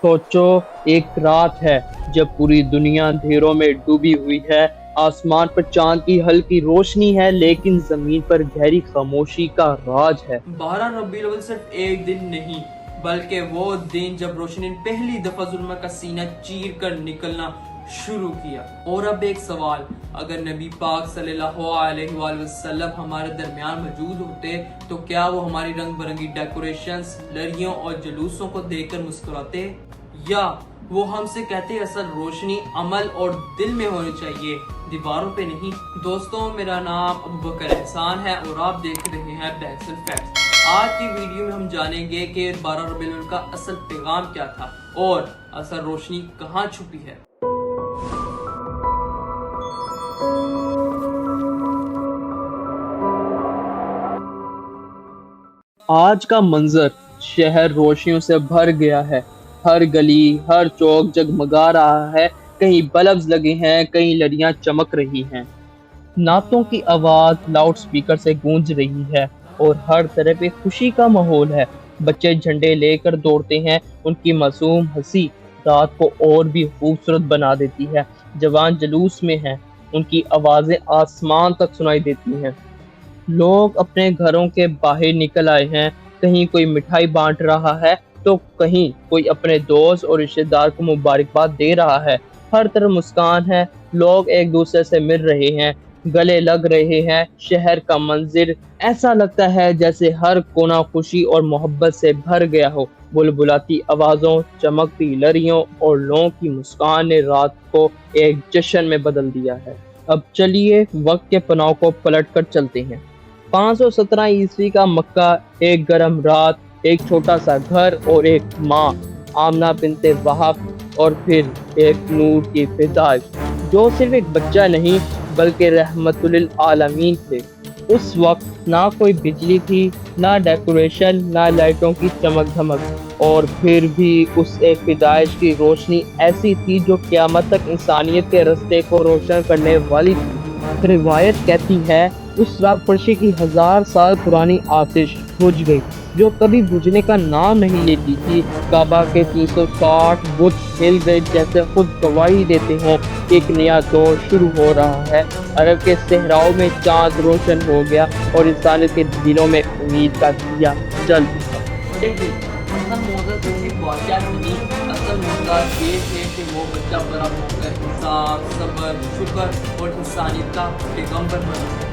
سوچو، ایک رات ہے جب پوری دنیا اندھیروں میں ڈوبی ہوئی ہے۔ آسمان پر چاند کی ہلکی روشنی ہے، لیکن زمین پر گہری خاموشی کا راج ہے۔ 12 ربیع الاول صرف ایک دن نہیں، بلکہ وہ دن جب روشنی نے پہلی دفعہ ظلمت کا سینہ چیر کر نکلنا شروع کیا۔ اور اب ایک سوال، اگر نبی پاک صلی اللہ علیہ وآلہ وسلم ہمارے درمیان موجود ہوتے تو کیا وہ ہماری رنگ برنگی ڈیکوریشنز، لڑیوں اور جلوسوں کو دیکھ کر مسکراتے، یا وہ ہم سے کہتے اصل روشنی عمل اور دل میں ہونی چاہیے، دیواروں پہ نہیں؟ دوستوں، میرا نام ابوبکر احسان ہے اور آپ دیکھ رہے ہیں بیکسل فیکٹس۔ آج کی ویڈیو میں ہم جانیں گے کہ 12 ربیع الاول کا اصل پیغام کیا تھا اور اصل روشنی کہاں چھپی ہے۔ آج کا منظر شہر روشنیوں سے بھر گیا ہے۔ ہر گلی، ہر چوک جگمگا رہا ہے۔ کہیں بلبز لگے ہیں، کہیں لڑیاں چمک رہی ہیں۔ نعتوں کی آواز لاؤڈ سپیکر سے گونج رہی ہے اور ہر طرف ایک خوشی کا ماحول ہے۔ بچے جھنڈے لے کر دوڑتے ہیں، ان کی معصوم ہنسی رات کو اور بھی خوبصورت بنا دیتی ہے۔ جوان جلوس میں ہیں، ان کی آوازیں آسمان تک سنائی دیتی ہیں۔ لوگ اپنے گھروں کے باہر نکل آئے ہیں، کہیں کوئی مٹھائی بانٹ رہا ہے تو کہیں کوئی اپنے دوست اور رشتہ دار کو مبارکباد دے رہا ہے۔ ہر طرف مسکان ہے، لوگ ایک دوسرے سے مل رہے ہیں، گلے لگ رہے ہیں۔ شہر کا منظر ایسا لگتا ہے جیسے ہر کونا خوشی اور محبت سے بھر گیا ہو۔ بلبلاتی آوازوں، چمکتی لڑیوں اور لوگوں کی مسکان نے رات کو ایک جشن میں بدل دیا ہے۔ اب چلیے وقت کے پناہ کو پلٹ کر چلتے ہیں۔ 517 عیسوی کا مکہ، ایک گرم رات، ایک چھوٹا سا گھر اور ایک ماں آمنہ بنت وہب، اور پھر ایک نور کی پیدائش جو صرف ایک بچہ نہیں بلکہ رحمت للعالمین تھے۔ اس وقت نہ کوئی بجلی تھی، نہ ڈیکوریشن، نہ لائٹوں کی چمک دھمک، اور پھر بھی اس ایک پیدائش کی روشنی ایسی تھی جو قیامت تک انسانیت کے راستے کو روشن کرنے والی تھی۔ روایت کہتی ہے اس رات فرشتے کی 1000 سال پرانی آتش بجھ گئی جو کبھی بجھنے کا نام نہیں لیتی تھی۔ کعبہ کے 360 بت ہل گئے جیسے خود گواہی دیتے ہوں ایک نیا دور شروع ہو رہا ہے۔ عرب کے صحراؤں میں چاند روشن ہو گیا اور انسانیت کے دلوں میں امید کا دیا جل اٹھا۔ لیکن اصل موضوع صرف واقعہ نہیں، اصل موضوع یہ ہے کہ وہ بچہ بڑا ہو کر انصاف، صبر، شکر اور انسانیت کا پیغمبر بنا۔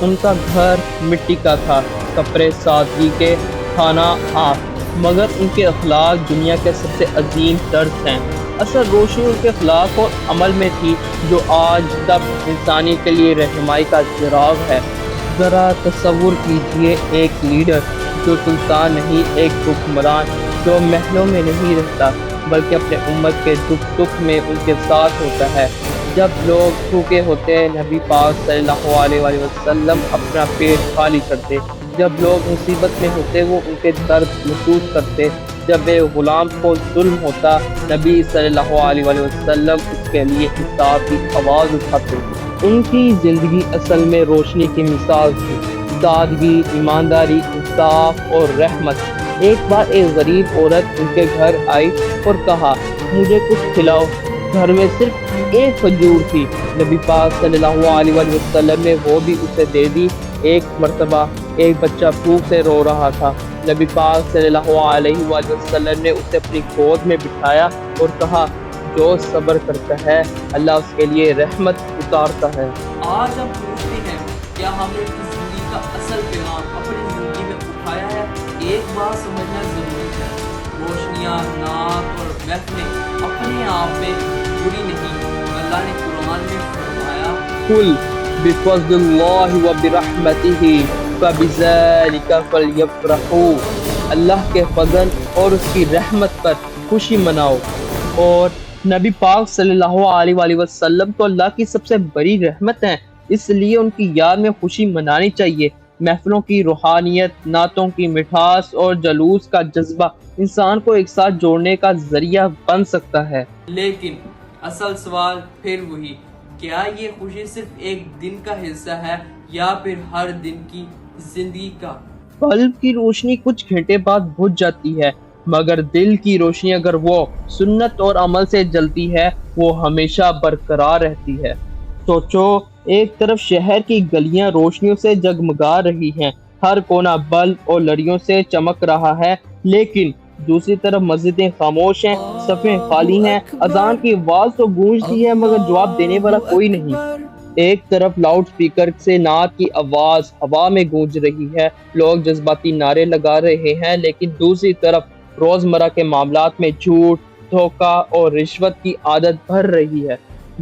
ان کا گھر مٹی کا تھا، کپڑے سادگی کے، کھانا آنکھ، مگر ان کے اخلاق دنیا کے سب سے عظیم درس ہیں۔ اصل روشنی ان کے اخلاق اور عمل میں تھی جو آج تک انسانی کے لیے رہنمائی کا چراغ ہے۔ ذرا تصور کیجئے ایک لیڈر جو سلطان نہیں، ایک حکمران جو محلوں میں نہیں رہتا بلکہ اپنے امت کے دکھ سکھ میں ان کے ساتھ ہوتا ہے۔ جب لوگ بھوکے ہوتے، نبی پاک صلی اللہ علیہ وآلہ وسلم اپنا پیٹ خالی کرتے۔ جب لوگ مصیبت میں ہوتے وہ ان کے درد محسوس کرتے۔ جب ایک غلام کو ظلم ہوتا، نبی صلی اللہ علیہ وآلہ وسلم اس کے لیے انصاف کی آواز اٹھاتے۔ ان کی زندگی اصل میں روشنی کی مثال تھی، سادگی، ایمانداری، انصاف اور رحمت۔ ایک بار ایک غریب عورت ان کے گھر آئی اور کہا، مجھے کچھ کھلاؤ۔ گھر میں صرف ایک کھجور تھی۔ نبی پاک صلی اللہ علیہ وآلہ وسلم نے وہ بھی اسے دے دی۔ ایک مرتبہ ایک بچہ بھوک سے رو رہا تھا۔ نبی پاک صلی اللہ علیہ وآلہ وسلم نے اسے اپنی گود میں بٹھایا اور کہا، جو صبر کرتا ہے اللہ اس کے لیے رحمت اتارتا ہے۔ آج ہم پوچھتے ہیں، کیا ہم نے اپنی زندگی کا اصل پیغام اپنی زندگی میں اٹھایا ہے؟ ایک بات سمجھنا ضروری ہے، روشنیاں، نعت اور محفلیں اپنے آپ میں بری نہیں۔ اللہ نے قرآن میں فرمایا، قل بفضل اللہ وبرحمتہ فبذلک فلیفرحوا، اللہ کے فضل اور اس کی رحمت پر خوشی مناؤ۔ اور نبی پاک صلی اللہ علیہ وآلہ وسلم تو اللہ کی سب سے بڑی رحمت ہیں، اس لیے ان کی یاد میں خوشی منانی چاہیے۔ محفلوں کی روحانیت، نعتوں کی مٹھاس اور جلوس کا جذبہ انسان کو ایک ساتھ جوڑنے کا ذریعہ بن سکتا ہے۔ لیکن اصل سوال پھر وہی، کیا یہ خوشی صرف ایک دن کا حصہ ہے یا پھر ہر دن کی زندگی کا؟ بلب کی روشنی کچھ گھنٹے بعد بجھ جاتی ہے، مگر دل کی روشنی اگر وہ سنت اور عمل سے جلتی ہے وہ ہمیشہ برقرار رہتی ہے۔ سوچو، ایک طرف شہر کی گلیاں روشنیوں سے جگمگا رہی ہیں، ہر کونا بلب اور لڑیوں سے چمک رہا ہے، لیکن دوسری طرف مسجدیں خاموش ہیں، صفیں خالی ہیں، اذان کی آواز تو گونجتی ہے مگر جواب دینے والا کوئی نہیں۔ ایک طرف لاؤڈ سپیکر سے نعت کی آواز ہوا میں گونج رہی ہے، لوگ جذباتی نعرے لگا رہے ہیں، لیکن دوسری طرف روزمرہ کے معاملات میں جھوٹ، دھوکہ اور رشوت کی عادت بڑھ رہی ہے۔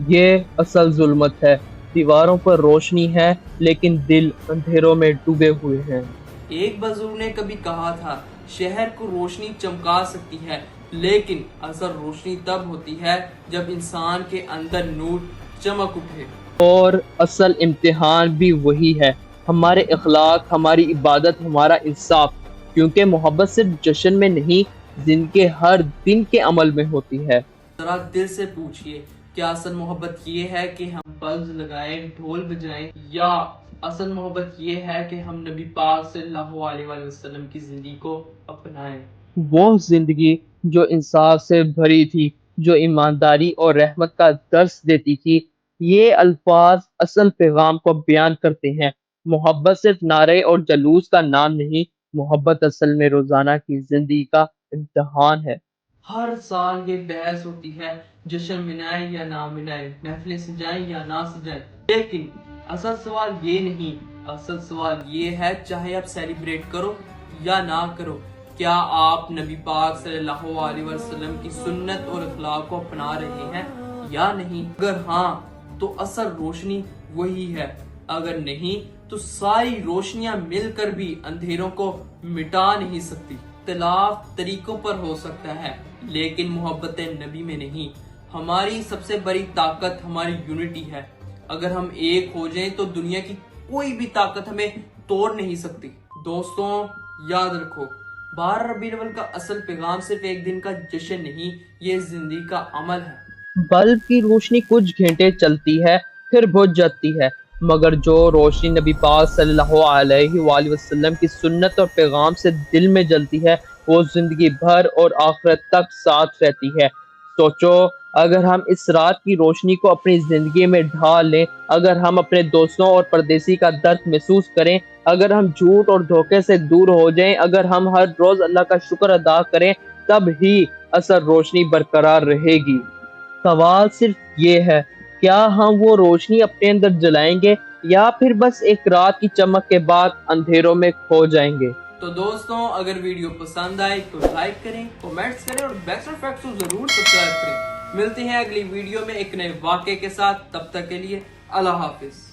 یہ اصل ظلمت ہے۔ دیواروں پر روشنی ہے لیکن دل اندھیروں میں ڈوبے ہوئے ہیں۔ ایک بزرگ نے کبھی کہا تھا، شہر کو روشنی چمکا سکتی ہے لیکن اصل روشنی تب ہوتی ہے جب انسان کے اندر نور چمک اٹھے۔ اور اصل امتحان بھی وہی ہے، ہمارے اخلاق، ہماری عبادت، ہمارا انصاف، کیونکہ محبت صرف جشن میں نہیں، دن کے ہر دن کے عمل میں ہوتی ہے۔ ذرا دل سے پوچھئے، کیا اصل محبت یہ ہے کہ ہم بلز لگائیں، ڈھول بجائیں، یا اصل محبت یہ ہے کہ ہم نبی پاک صلی اللہ علیہ وآلہ وسلم کی زندگی کو اپنائیں؟ وہ زندگی جو انصاف سے بھری تھی، جو ایمانداری اور رحمت کا درس دیتی تھی۔ یہ الفاظ اصل پیغام کو بیان کرتے ہیں۔ محبت صرف نعرے اور جلوس کا نام نہیں، محبت اصل میں روزانہ کی زندگی کا امتحان ہے۔ ہر سال یہ بحث ہوتی ہے، جشن منائیں یا نہ منائیں، محفلیں سجائیں یا نہ سجائیں، لیکن اصل سوال یہ نہیں، اصل سوال یہ ہے چاہے آپ سیلیبریٹ کرو یا نہ کرو، کیا آپ نبی پاک صلی اللہ علیہ وسلم کی سنت اور اخلاق کو اپنا رہے ہیں یا نہیں؟ اگر ہاں تو اصل روشنی وہی ہے، اگر نہیں تو ساری روشنیاں مل کر بھی اندھیروں کو مٹا نہیں سکتی۔ اختلاف طریقوں پر ہو سکتا ہے لیکن محبت نبی میں نہیں۔ ہماری سب سے بڑی طاقت ہماری یونٹی ہے۔ اگر ہم ایک ہو جائیں تو دنیا کی کوئی بھی طاقت ہمیں توڑ نہیں سکتی۔ دوستوں، یاد رکھو، 12 ربیع الاول کا اصل پیغام صرف ایک دن کا جشن نہیں، یہ زندگی کا عمل ہے۔ بلب کی روشنی کچھ گھنٹے چلتی ہے پھر بجھ جاتی ہے، مگر جو روشنی نبی پاک صلی اللہ علیہ وآلہ وسلم کی سنت اور پیغام سے دل میں جلتی ہے وہ زندگی بھر اور آخرت تک ساتھ رہتی ہے۔ سوچو، اگر ہم اس رات کی روشنی کو اپنی زندگی میں ڈھال لیں، اگر ہم اپنے دوستوں اور پردیسی کا درد محسوس کریں، اگر ہم جھوٹ اور دھوکے سے دور ہو جائیں، اگر ہم ہر روز اللہ کا شکر ادا کریں، تب ہی اصل روشنی برقرار رہے گی۔ سوال صرف یہ ہے، کیا ہم وہ روشنی اپنے اندر جلائیں گے یا پھر بس ایک رات کی چمک کے بعد اندھیروں میں کھو جائیں گے؟ تو دوستوں، اگر ویڈیو پسند آئے تو لائک کریں، کومنٹس کریں اور بیکسٹر فیکٹس کو ضرور سبسکرائب کریں۔ ملتے ہیں اگلی ویڈیو میں ایک نئے واقعے کے ساتھ، تب تک کے لیے اللہ حافظ۔